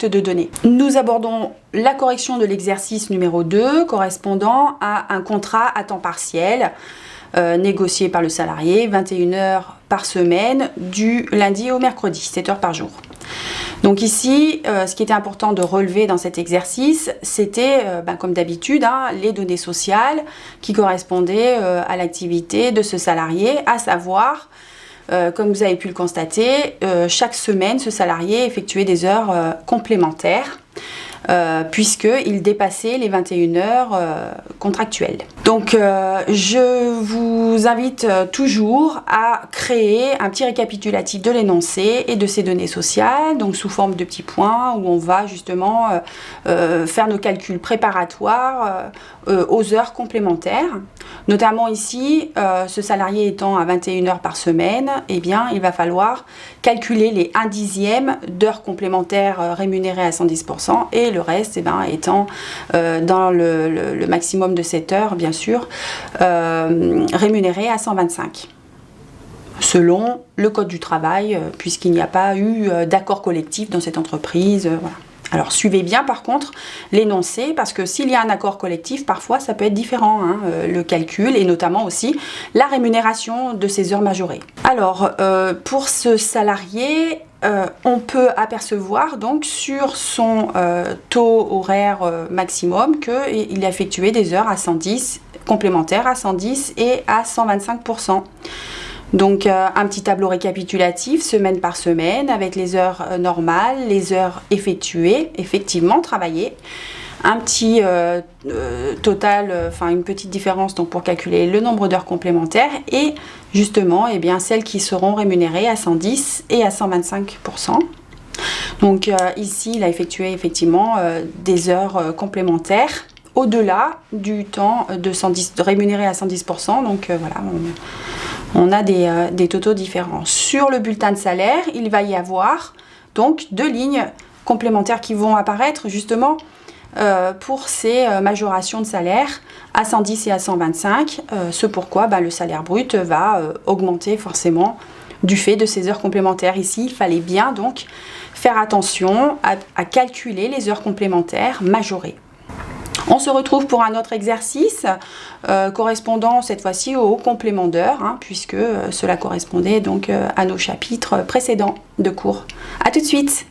collecte de données. Nous abordons la correction de l'exercice numéro 2 correspondant à un contrat à temps partiel négocié par le salarié, 21 heures par semaine, du lundi au mercredi, 7 heures par jour. Donc ici, ce qui était important de relever dans cet exercice, c'était, comme d'habitude, les données sociales qui correspondaient à l'activité de ce salarié, à savoir, comme vous avez pu le constater, chaque semaine, ce salarié effectuait des heures complémentaires, puisqu'il dépassait les 21 heures contractuelles. Donc je vous invite toujours à créer un petit récapitulatif de l'énoncé et de ces données sociales, donc sous forme de petits points où on va justement faire nos calculs préparatoires aux heures complémentaires. Notamment ici, ce salarié étant à 21 heures par semaine, eh bien, il va falloir calculer les 1/10 d'heures complémentaires rémunérées à 110% et le reste étant dans le maximum de 7 heures, bien sûr, rémunéré à 125, selon le code du travail, puisqu'il n'y a pas eu d'accord collectif dans cette entreprise. Voilà. Alors suivez bien par contre l'énoncé, parce que s'il y a un accord collectif, parfois ça peut être différent, le calcul et notamment aussi la rémunération de ces heures majorées. Alors pour ce salarié, on peut apercevoir donc sur son taux horaire maximum qu'il a effectué des heures à 110, complémentaires à 110 et à 125%. Donc un petit tableau récapitulatif semaine par semaine avec les heures normales, les heures effectuées, effectivement travaillées, un petit total, une petite différence donc pour calculer le nombre d'heures complémentaires et justement celles qui seront rémunérées à 110 et à 125%. Donc ici il a effectué effectivement des heures complémentaires au-delà du temps de rémunéré à 110%, donc voilà, on a des totaux différents. Sur le bulletin de salaire, il va y avoir donc 2 lignes complémentaires qui vont apparaître justement pour ces majorations de salaire à 110 et à 125, ce pourquoi le salaire brut va augmenter forcément du fait de ces heures complémentaires. Ici, il fallait bien donc faire attention à calculer les heures complémentaires majorées. On se retrouve pour un autre exercice correspondant cette fois-ci au complément d'heures, puisque cela correspondait donc à nos chapitres précédents de cours. A tout de suite!